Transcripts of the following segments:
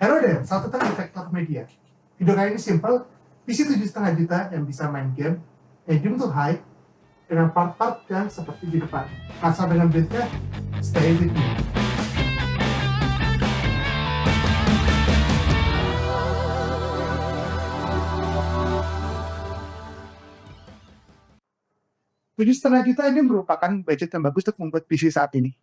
Halo deh, selamat datang di Vector Media. Video kali ini simple, PC 7,5 juta yang bisa main game, medium to high, dengan part-part yang seperti di depan. Asal dengan build-nya, stay with me. $7,5 juta ini merupakan budget yang bagus untuk membuat PC saat ini.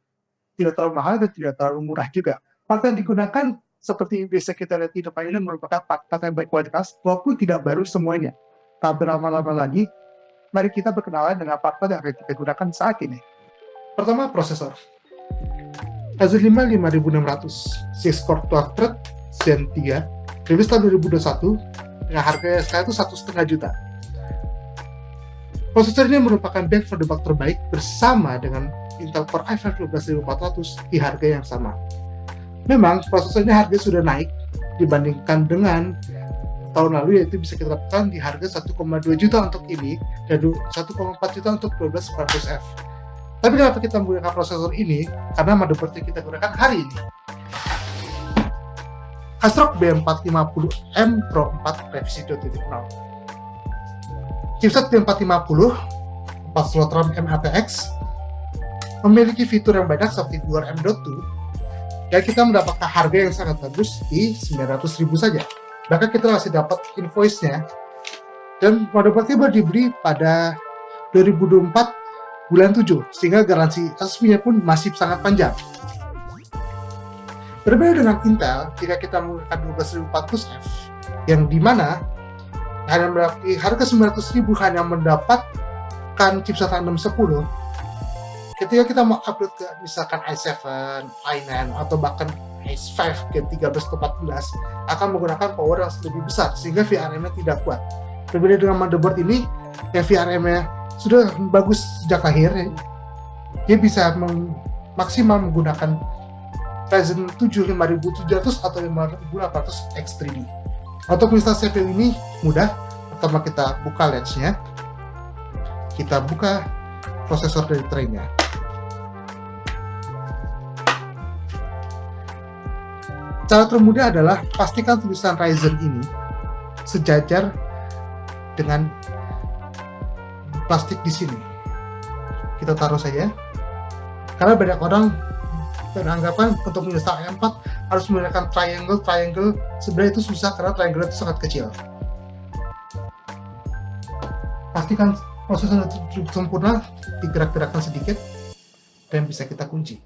Tidak terlalu mahal dan tidak terlalu murah juga. Part yang digunakan seperti yang biasa kita lihat di depan ini merupakan part-part yang baik kualitas, walaupun tidak baru semuanya. Tak berlama-lama lagi, mari kita berkenalan dengan part-part yang akan kita gunakan saat ini. Pertama, prosesor. Ryzen 5 5600, 6-core 12 thread, Zen 3, rilis tahun 2021, dengan harganya sekarang itu $1,5 juta. Prosesor ini merupakan bang for the buck terbaik bersama dengan Intel Core i5 12400 di harga yang sama. Memang prosesornya harga sudah naik dibandingkan dengan tahun lalu, yaitu bisa kita dapatkan di harga 1,2 juta untuk ini dan 1,4 juta untuk 12400F. Tapi kenapa kita menggunakan prosesor ini? Karena motherboard yang kita gunakan hari ini ASRock B450M Pro 4 revisi 2.0. Chipset B450 4 slot RAM MATX, memiliki fitur yang banyak seperti Dual M.2, dan kita mendapatkan harga yang sangat bagus di 900.000 saja. Bahkan kita masih dapat invoice-nya, dan motherboard-nya baru dibeli pada 2024 bulan 7, sehingga garansi resminya pun masih sangat panjang. Berbeda dengan Intel, jika kita menggunakan 12400F, yang dimana hanya berarti harga 900.000 hanya mendapatkan chipset 610. Ketika kita mau upload ke misalkan i7, i9, atau bahkan i5 Gen 13 atau 14 akan menggunakan power yang lebih besar sehingga VRM-nya tidak kuat. Berbeda dengan motherboard ini yang VRM-nya sudah bagus sejak lahir, dia bisa maksimal menggunakan Ryzen 7 5700 atau 5800 X3D. Untuk install CPU ini mudah. Pertama kita buka latch-nya, kita buka prosesor dari tray-nya. Cara termudah adalah pastikan tulisan Ryzen ini sejajar dengan plastik di sini. Kita taruh saja. Karena banyak orang beranggapan untuk menginstal i4 harus menggunakan triangle. Sebenarnya itu susah karena triangle itu sangat kecil. Pastikan prosesor itu sempurna, digerak-gerakkan sedikit, dan bisa kita kunci.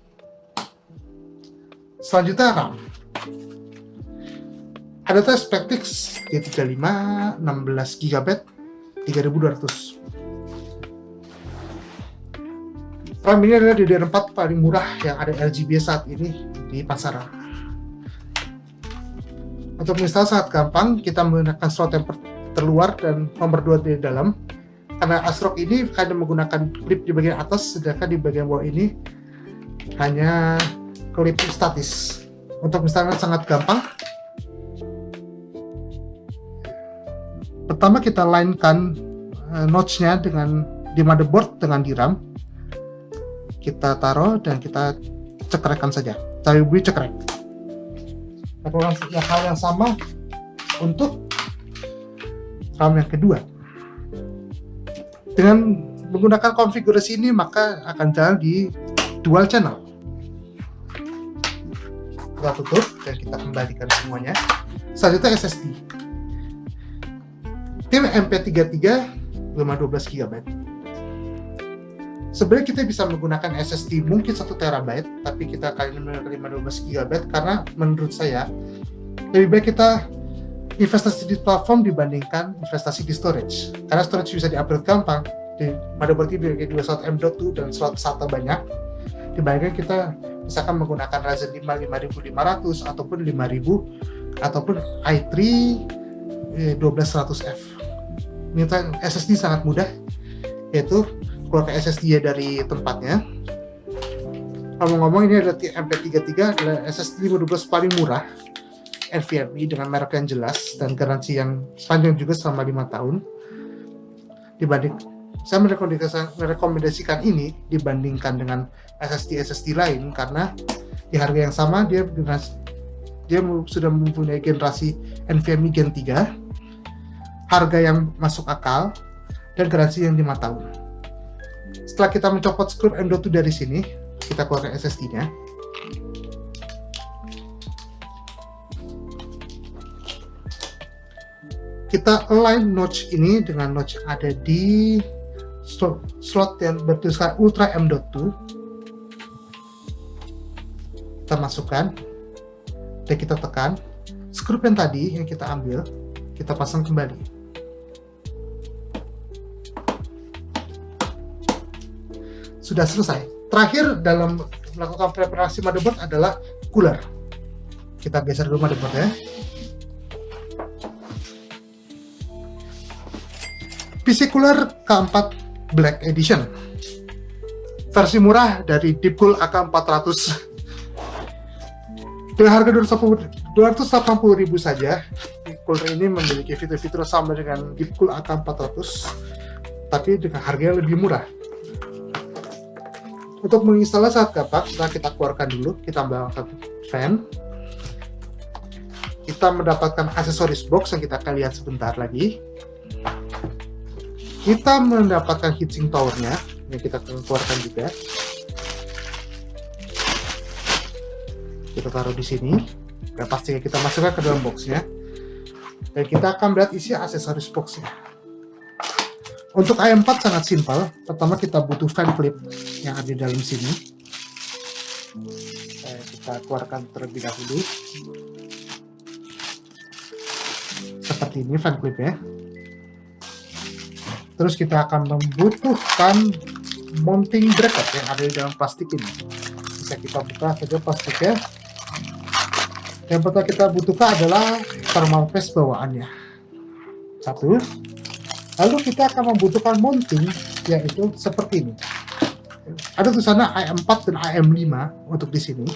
Selanjutnya RAM. Ada Spectix G35 16GB 3200. RAM ini adalah DDR4 paling murah yang ada RGB saat ini di pasaran. Untuk install sangat gampang, kita menggunakan slot yang terluar dan nomor 2 di dalam. Karena ASRock ini hanya menggunakan klip di bagian atas, sedangkan di bagian bawah ini hanya klip statis. Untuk installnya sangat gampang. Pertama kita line-kan notch-nya dengan di motherboard dengan di RAM. Kita taruh dan kita cekrekkan saja. Saya beri cekrek. Lakukan hal yang sama untuk RAM yang kedua. Dengan menggunakan konfigurasi ini maka akan jalan di dual channel. Kita tutup dan kita kembalikan semuanya. Selanjutnya SSD. Tim MP33 512GB. Sebenarnya kita bisa menggunakan SSD mungkin 1 TB, tapi kita kali ini menggunakan 512GB karena menurut saya lebih baik kita investasi di platform dibandingkan investasi di storage. Karena storage bisa di-upgrade gampang. Di motherboard ini memiliki 2 slot M.2 dan slot SATA banyak. Dibandingkan kita misalkan menggunakan Ryzen 5 5500 ataupun 5000 ataupun i3 12100F. Minta SSD sangat mudah, yaitu keluarkan SSD dari tempatnya. Ngomong-ngomong, ini adalah MP33 adalah SSD 512 paling murah NVMe dengan merek yang jelas dan garansi yang panjang juga selama 5 tahun. Saya merekomendasikan ini dibandingkan dengan SSD lain karena di harga yang sama dia dia sudah mempunyai generasi NVMe Gen 3, harga yang masuk akal, dan garansi yang 5 tahun. Setelah kita mencopot skrup M.2 dari sini, kita keluarkan SSD-nya. Kita align notch ini dengan notch yang ada di slot yang bertuliskan Ultra M.2. Kita masukkan dan kita tekan. Skrup yang tadi yang kita ambil, kita pasang kembali. Sudah selesai. Terakhir dalam melakukan preparasi motherboard adalah cooler. Kita geser dulu motherboard ya. PC Cooler K4 Black Edition, versi murah dari Deepcool AK400 dengan harga 280.000 saja. Cooler ini memiliki fitur-fitur sama dengan Deepcool AK400, tapi dengan harga yang lebih murah. Untuk menginstalnya sangat gampang. Setelah kita keluarkan dulu, kita menggunakan fan. Kita mendapatkan aksesoris box yang kita akan lihat sebentar lagi. Kita mendapatkan heatsink towernya yang kita keluarkan juga. Kita taruh di sini dan pastinya kita masukkan ke dalam boxnya, dan kita akan melihat isi aksesoris boxnya. Untuk AM4 sangat simpel. Pertama kita butuh fan clip yang ada di dalam sini. Kita keluarkan terlebih dahulu. Seperti ini fan clipnya. Terus kita akan membutuhkan mounting bracket yang ada di dalam plastik ini. Bisa kita buka saja plastiknya. Yang pertama kita butuhkan adalah thermal paste bawaannya. Satu. Lalu kita akan membutuhkan mounting, yaitu seperti ini. Ada tulisannya AM4 dan AM5 untuk di sini.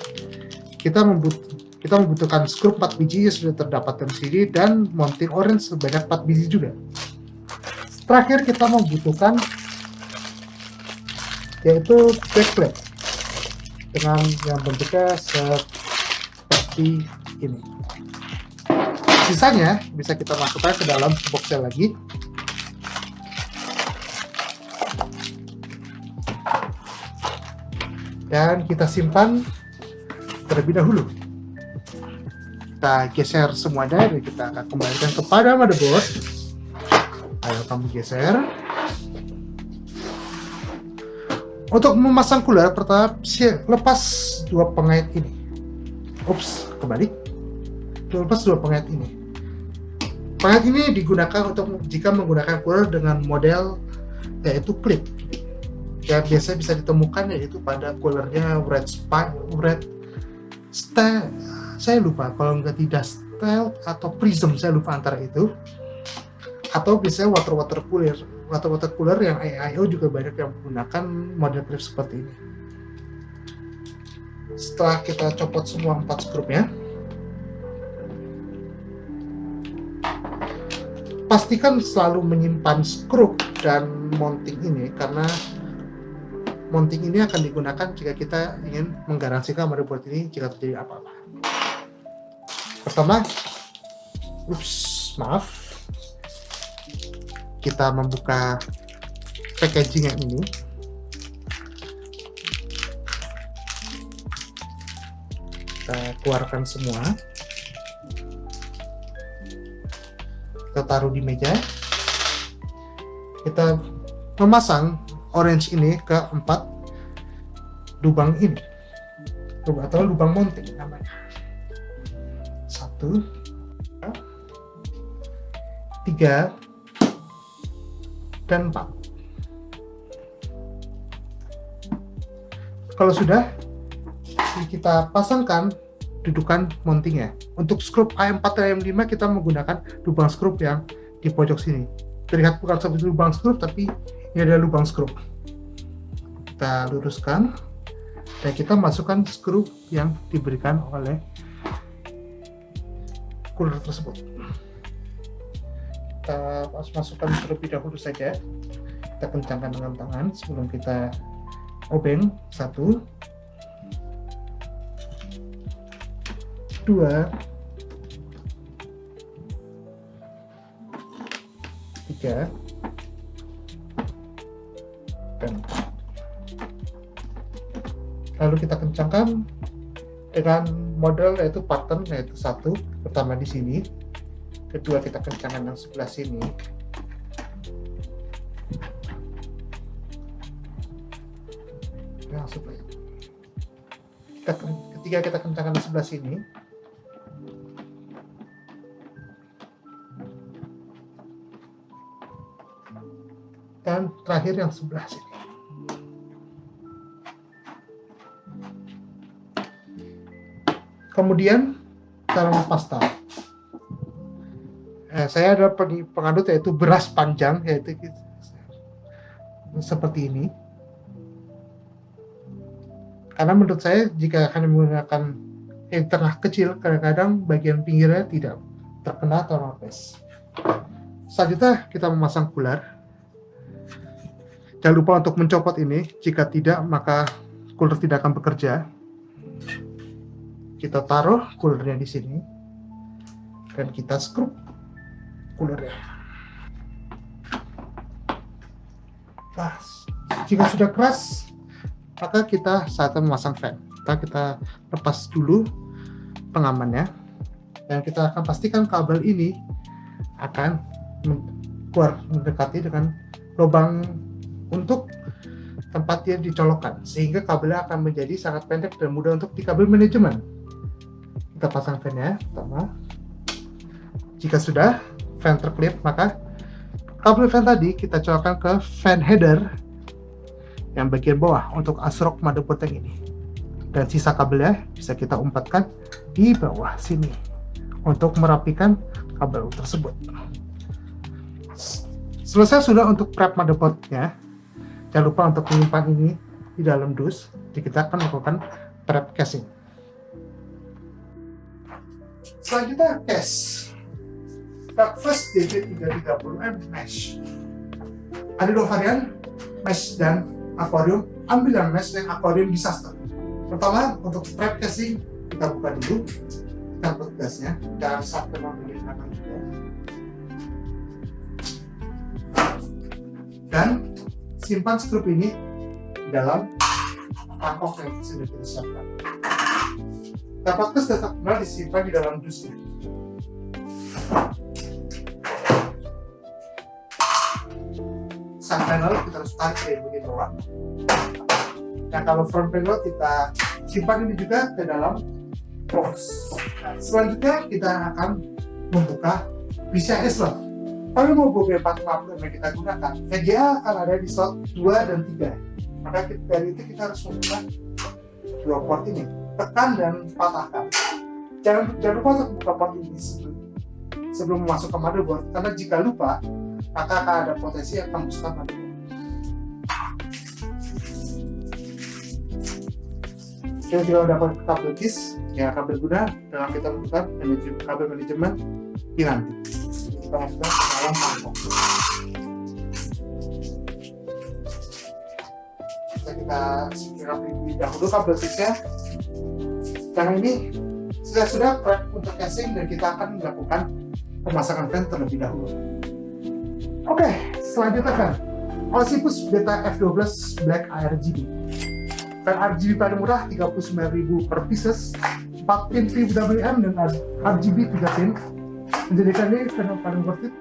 Kita membutuhkan skrup 4 biji yang sudah terdapat di sini, dan mounting orange sebanyak 4 biji juga. Terakhir kita membutuhkan yaitu backplate dengan yang bentuknya seperti ini. Sisanya bisa kita masukkan ke dalam boxnya lagi. Dan kita simpan terlebih dahulu. Kita geser semuanya dan kita akan kembalikan kepada motherboard. Ayo kamu geser. Untuk memasang cooler, pertama lepas dua pengait ini. Ups, kembali. Lepas dua pengait ini. Pengait ini digunakan untuk jika menggunakan cooler dengan model yaitu clip. Yang biasa bisa ditemukan yaitu pada coolernya Style, saya lupa kalau nggak tidak Style atau Prism, saya lupa antara itu. Atau biasanya water cooler yang AIO juga banyak yang menggunakan model clip seperti ini. Setelah kita copot semua 4 skrupnya, pastikan selalu menyimpan skrup dan mounting ini, karena mounting ini akan digunakan jika kita ingin menggaransikan motherboard ini jika terjadi apa-apa. Pertama, kita membuka packaging yang ini. Kita keluarkan semua. Kita taruh di meja. Kita memasang orange ini ke 4 lubang ini, atau lubang mounting namanya. 1, 3, dan 4. Kalau sudah, kita pasangkan dudukan mountingnya. Untuk skrup AM4 dan AM5 kita menggunakan lubang skrup yang di pojok sini. Terlihat bukan seperti lubang skrup, tapi ini adalah lubang skrup. Kita luruskan dan kita masukkan skrup yang diberikan oleh cooler tersebut. Kita masukkan terlebih dahulu saja. Kita kencangkan dengan tangan sebelum kita obeng. 1, 2, 3, dan 4. Lalu kita kencangkan dengan model yaitu pattern, yaitu 1 pertama di sini, kedua kita kencangkan yang sebelah sini, yang sebelah ketiga kita kencangkan di sebelah sini, dan terakhir yang sebelah sini. Kemudian cara mempasta. Saya adalah pengadut yaitu beras panjang, yaitu seperti ini. Karena menurut saya jika akan menggunakan yang tengah kecil, kadang-kadang bagian pinggirnya tidak terkena thermal paste. Selanjutnya kita memasang cooler. Jangan lupa untuk mencopot ini, jika tidak maka cooler tidak akan bekerja. Kita taruh coolernya di sini dan kita skrup coolernya. Nah, jika sudah keras, maka kita saatnya memasang fan. Kita lepas dulu pengamannya dan kita akan pastikan kabel ini akan keluar mendekati dengan lubang untuk tempat dia dicolokkan, sehingga kabelnya akan menjadi sangat pendek dan mudah untuk di kabel manajemen. Kita pasang fan-nya pertama. Jika sudah fan terklip, maka kabel fan tadi kita colokkan ke fan header yang bagian bawah untuk asrok motherboard yang ini, dan sisa kabelnya bisa kita umpatkan di bawah sini untuk merapikan kabel tersebut. Selesai sudah untuk prep motherboardnya. Jangan lupa untuk menyimpan ini di dalam dus. Jadi kita akan melakukan prep casing. Selanjutnya case Backfast DG330M mesh. Ada dua varian, mesh dan akuarium. Ambil yang mesh dan akuarium disaster. Pertama, untuk prep casing kita buka dulu, kita buat gasnya, jangan sampai menggunakan juga. Dan simpan skrup ini dalam mangkok yang sudah kita siapkan. Dapat gas tetap benar disimpan di dalam dusnya. Side panel kita harus tarik dari bagian bawah. Nah, kalau front panel kita simpan ini juga ke dalam box. Nah, selanjutnya kita akan membuka PCI slot. Kalau mau beberapa kabel yang kita gunakan, VGA akan ada di slot 2 dan 3. Maka dari itu kita harus membuka dua port ini. Tekan dan patahkan. Jangan lupa untuk buka port ini sebelum masuk ke motherboard, karena jika lupa, maka akan ada potensi akan merusak motherboard. Kita juga dapat kabel KIS, ya kabel guna dalam kita melakukan kabel manajemen di nanti. Kita masukkan ke dalam mangkok. Kita rapi dahulu kabel KIS-nya. Karena ini sudah prep untuk casing dan kita akan melakukan pemasangan fan terlebih dahulu. Oke, selanjutnya fan Olympus Beta F12 Black RGB. Fan RGB paling murah 39.000 per pieces, 4 pin PWM dan RGB 3 pin, menjadikan ini fan yang paling worth it.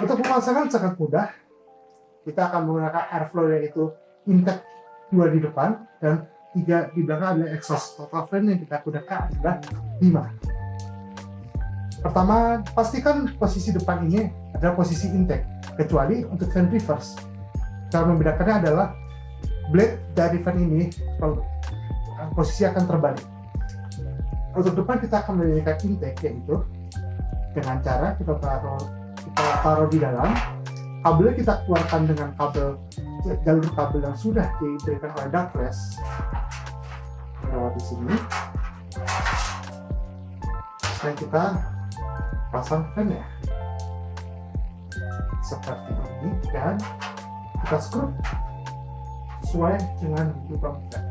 Untuk pemasangan sangat mudah. Kita akan menggunakan airflow yaitu intake 2 di depan dan 3 di belakang adalah exhaust. Total fan yang kita gunakan adalah 5. Pertama, pastikan posisi depan ini adalah posisi intake, kecuali untuk fan reverse. Cara membedakannya adalah blade dari fan ini posisi akan terbalik. Untuk depan kita akan menjadikan intake, yaitu dengan cara kita taruh di dalam, kabelnya kita keluarkan dengan jalur kabel yang sudah diberikan oleh ductless lewat di sini. Dan kita pasang fan ya seperti ini dan kita skrup sesuai dengan lubang fan.